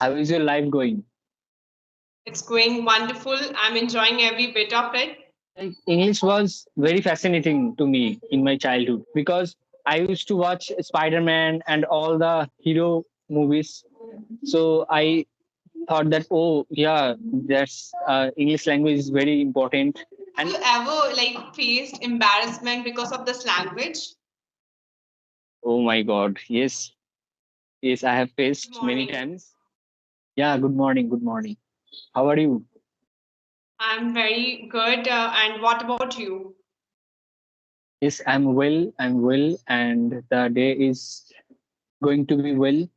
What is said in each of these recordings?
How is your life going? It's going wonderful. I'm enjoying every bit of it. Like English was very fascinating to me in my childhood because I used to watch Spider-Man and all the hero movies. So I thought that, oh yeah, that's English language is very important. Have And you ever faced embarrassment because of this language? oh my God, yes, yes, I have Good faced many morning. times. Yeah, good morning, good morning. How are you? I'm very good. And what about you? Yes, I'm well, and the day is going to be well.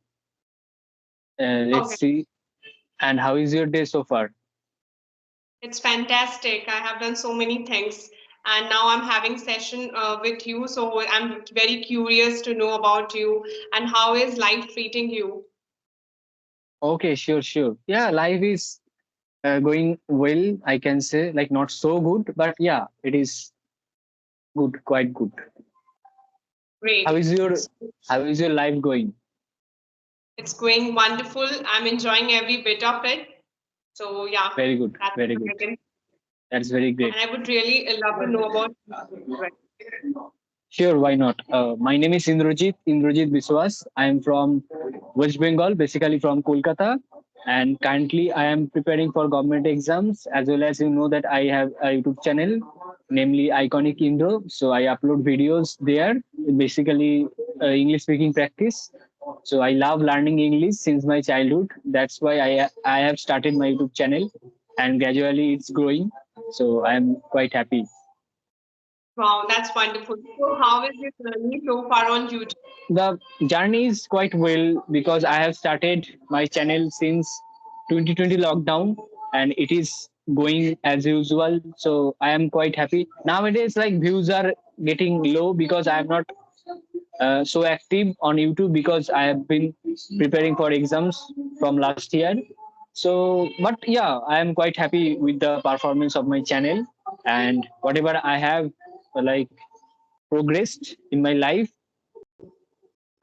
Let's Okay, see. And how is your day so far? it's fantastic. I have done so many things, and now I'm having session with you. So I'm very curious to know about you and how is life treating you. Okay, sure, sure. Yeah, life is going well. I can say, like not so good, but yeah, it is good, quite good. How Great. is your how is your life going? It's going wonderful. I'm enjoying every bit of it. So yeah, Very good, that's very what good. I can. That's very great. And I would really love to know about. Sure, why not? My name is Indrajit Biswas. I am from West Bengal, basically from Kolkata, and currently I am preparing for government exams as well as you know that I have a YouTube channel, namely iconicindra. So I upload videos there, basically English speaking practice. So I love learning English since my childhood. That's why I have started my YouTube channel, and gradually it's growing. So I am quite happy. Wow, that's wonderful. So how is your journey so far on YouTube? The journey is quite well because I have started my channel since 2020 lockdown and it is going as usual. So I am quite happy. Nowadays, like views are getting low because I am not so active on YouTube because I have been preparing for exams from last year. So, but yeah, I am quite happy with the performance of my channel and whatever I have like progressed in my life.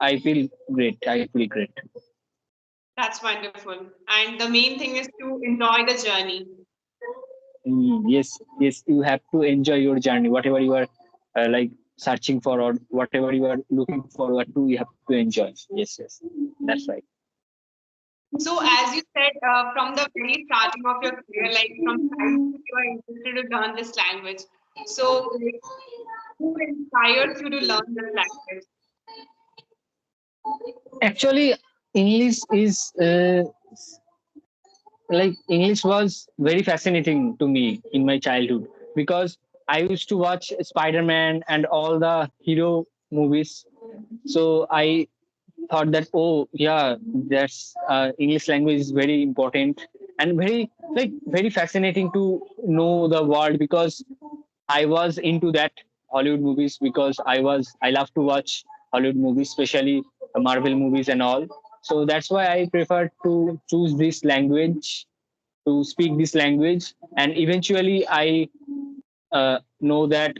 I feel great. I feel great. That's wonderful. And the main thing is to enjoy the journey. Yes, yes, you have to enjoy your journey, whatever you are like searching for or whatever you are looking forward to, you have to enjoy. Yes, yes, that's right. So as you said, from the very starting of your career, like from childhood, you are interested to learn this language. So like, who inspires you to learn this language? Actually, English is like English was very fascinating to me in my childhood because I used to watch Spider-Man and all the hero movies. So I thought that, oh yeah, that's English language is very important and very fascinating to know the world because I was into that Hollywood movies because I love to watch Hollywood movies, especially Marvel movies and all. So that's why I prefer to choose this language to speak this language, and eventually I know that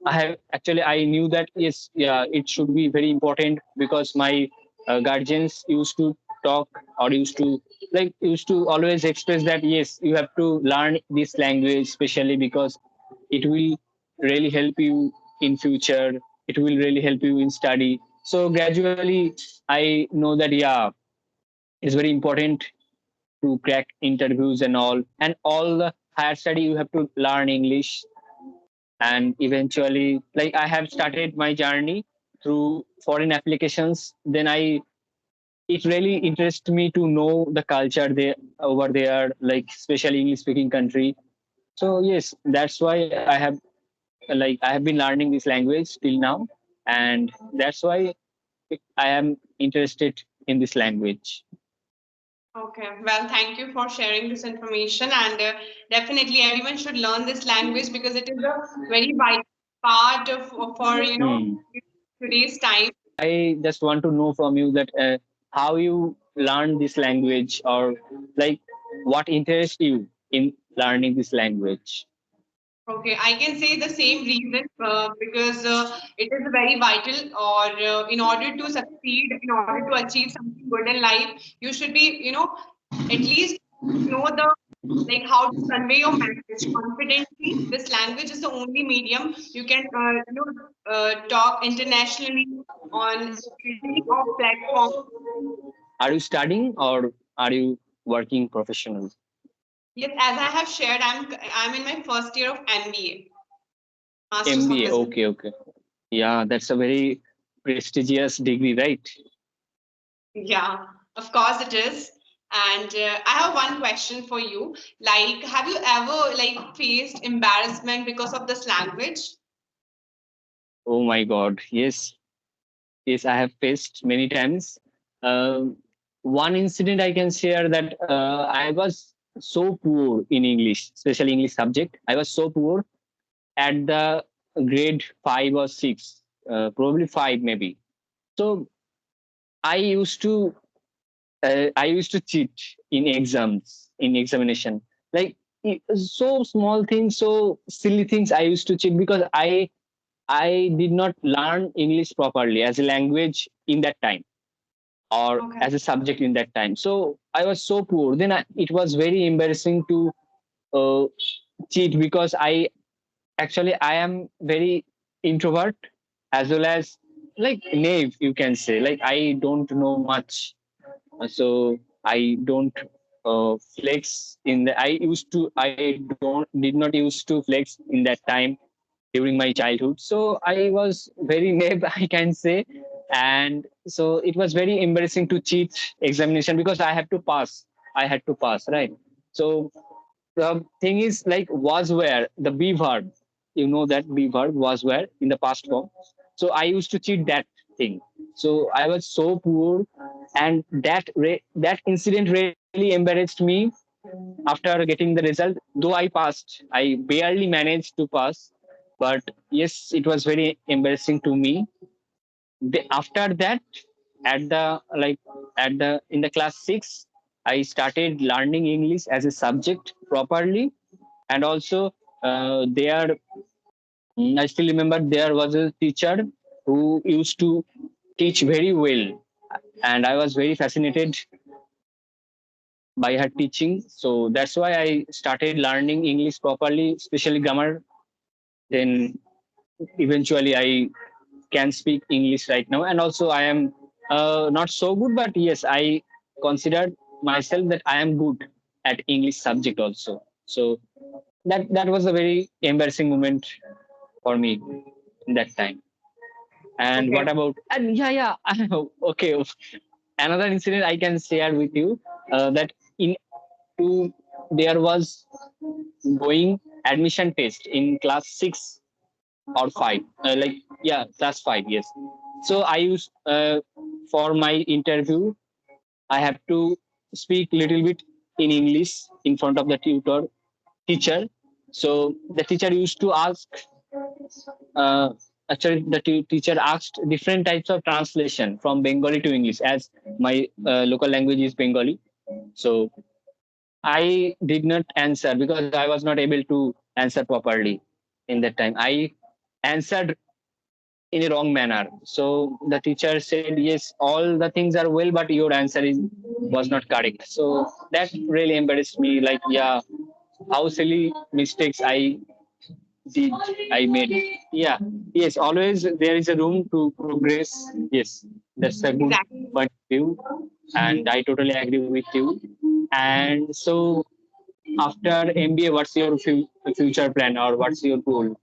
I knew that yes, yeah, it should be very important because my guardians used to talk or used to always express that yes, you have to learn this language, especially because it will really help you in future. It will really help you in study. So gradually, I know that yeah, it's very important to crack interviews and all the higher study you have to learn English and eventually like I have started my journey through foreign applications. Then I it really interests me to know the culture there over there, like especially English speaking country. So yes, that's why I have been learning this language till now, and that's why I am interested in this language. Okay, well, thank you for sharing this information. And definitely, everyone should learn this language because it is a very vital part of for Hmm. today's time. I just want to know from you that how you learn this language or like what interests you in learning this language. Okay, I can say the same reason because it is very vital. Or in order to succeed, in order to achieve something good in life, you should be At least know the like how to convey your message confidently. This language is the only medium you can talk internationally on any of platform. Are you studying or are you working professional? Yes, as I have shared, I'm in my first year of MBA, Masters of MBA. Business. Okay, okay. Yeah, that's a very prestigious degree, right? Yeah, of course it is. And I have one question for you. Like, have you ever like faced embarrassment because of this language? Oh my God. Yes, yes, I have faced many times. Um, One incident I can share that I was so poor in English, especially English subject. I was so poor at the grade 5 or 6, probably 5 maybe. So I used to I used to cheat in exams, in examination. Like so small things, so silly things. I used to cheat because I did not learn English properly as a language in that time or Okay. as a subject in that time. So I was so poor. Then it was very embarrassing to uh, cheat because I am very introvert as well as like naive, you can say. Like I don't know much, so I don't flex in the. I did not used to flex in that time during my childhood. So I was very naive, I can say. And so it was very embarrassing to cheat examination because I have to pass. I had to pass, right? So the thing is like was where the B verb, you know that B verb was where in the past form. So I used to cheat that thing. So I was so poor, and that incident really embarrassed me after getting the result. Though I passed, I barely managed to pass, but yes, it was very embarrassing to me. After that, at the like at the in the class 6, I started learning English as a subject properly, and also there I still remember there was a teacher who used to teach very well, and I was very fascinated by her teaching. So that's why I started learning English properly, especially grammar. Then eventually I can speak English right now, and also I am not so good, but yes, I considered myself that I am good at English subject also. So that was a very embarrassing moment for me in that time. And Okay. what about, and yeah, okay, another incident I can share with you, that in to there was going admission test in class 6 or 5, like yeah, class 5, yes. So I used for my interview I have to speak little bit in English in front of the teacher. So the teacher used to ask, uh, actually the teacher asked different types of translation from Bengali to English, as my local language is Bengali. So I did not answer because I was not able to answer properly in that time. I answered in a wrong manner. So the teacher said, "Yes, all the things are well, but your answer is was not correct." So that really embarrassed me. Like, yeah, how silly mistakes did I made. Yeah, yes, always there is a room to progress. Yes, that's a good Exactly. point of view, and I totally agree with you. And so after MBA, what's your future plan or what's your goal?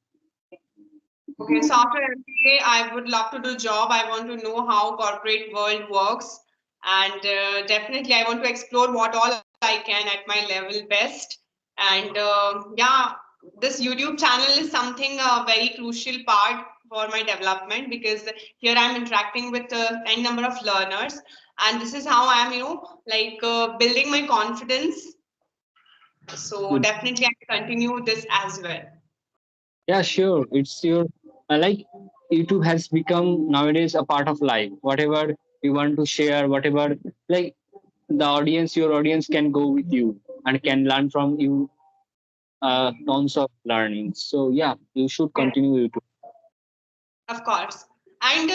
Okay, so after MBA, I would love to do job. I want to know how corporate world works, and definitely I want to explore what all I can at my level best. And yeah, this YouTube channel is something a very crucial part for my development because here I'm interacting with n number of learners, and this is how I'm, like building my confidence. So Good. definitely I continue this as well. Yeah, sure. It's your like YouTube has become nowadays a part of life. Whatever you want to share, whatever, like your audience can go with you and can learn from you tons of learning. So yeah, you should Yes, continue YouTube. of course. And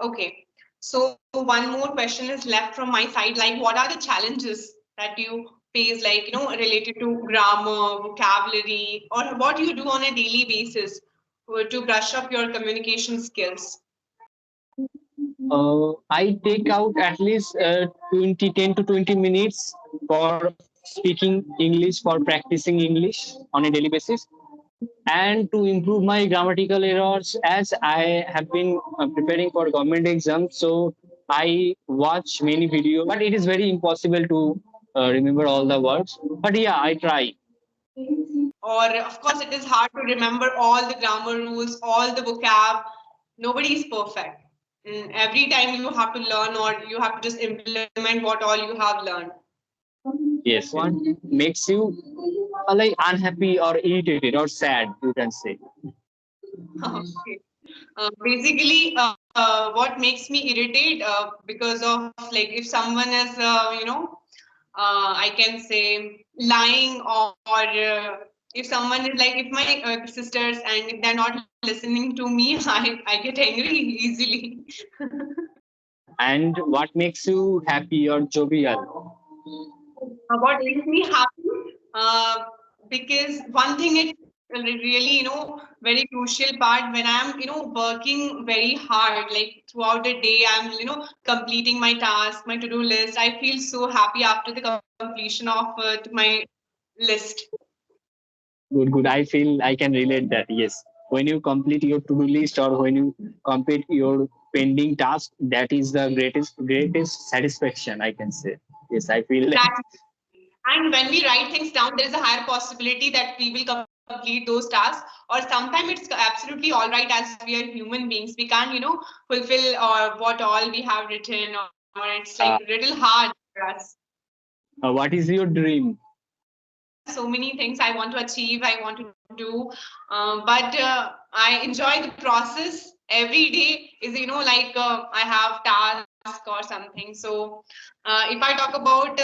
okay. So one more question is left from my side. Like, what are the challenges that you face, like, related to grammar, vocabulary, or what you do on a daily basis to brush up your communication skills? I take out at least 20, 10 to 20 minutes for speaking English, for practicing English on a daily basis, and to improve my grammatical errors. As I have been preparing for government exams, so I watch many videos, but it is very impossible to remember all the words. But yeah, I try. Or, of course, it is hard to remember all the grammar rules, all the vocab. Nobody is perfect. Every time you have to learn, or you have to just implement what all you have learned. Yes, what makes you like unhappy or irritated or sad, you can say. Okay. Basically, what makes me irritate because of, like, if someone is, I can say lying, or if someone is like, if my sisters, and if they're not listening to me, I get angry easily. And what makes you happy or jovial? What makes me happy? Uh, because one thing, it really, very crucial part when I'm, working very hard, like throughout the day, I'm, completing my task, my to-do list. I feel so happy after the completion of my list. Good, good. I feel I can relate that. Yes. When you complete your to-do list or when you complete your pending task, that is the greatest satisfaction, I can say. Yes, I feel that. Exactly. And when we write things down, there is a higher possibility that we will complete those tasks. Or sometimes it's absolutely all right, as we are human beings. We can't, fulfill what all we have written, or it's like a Uh, little hard for us. what is your dream? There are so many things I want to achieve, I want to do, but I enjoy the process. Every day is, like, I have task or something. So if I talk about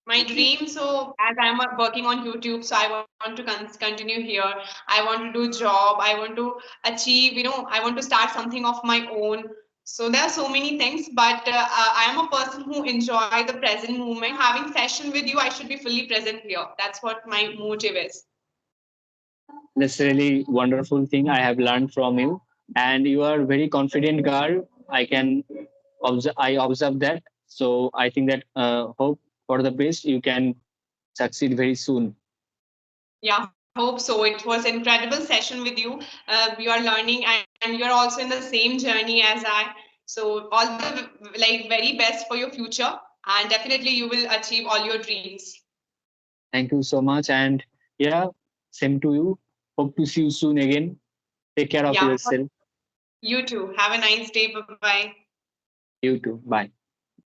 my dream, so as I'm working on YouTube, so I want to continue here. I want to do job, I want to achieve, I want to start something of my own. So there are so many things, but I am a person who enjoy the present moment. Having session with you, I should be fully present here. That's what my motive is. That's really wonderful thing I have learned from you. And you are very confident girl. I observe that. So I think that hope for the best. You can succeed very soon. Yeah, hope so. It was incredible session with you. You are learning, and you're also in the same journey as I. So all the, like, very best for your future, and definitely you will achieve all your dreams. Thank you so much. And yeah, same to you. Hope to see you soon again. Take care of Yeah, yourself. you too. Have a nice day. Bye bye. You too. Bye.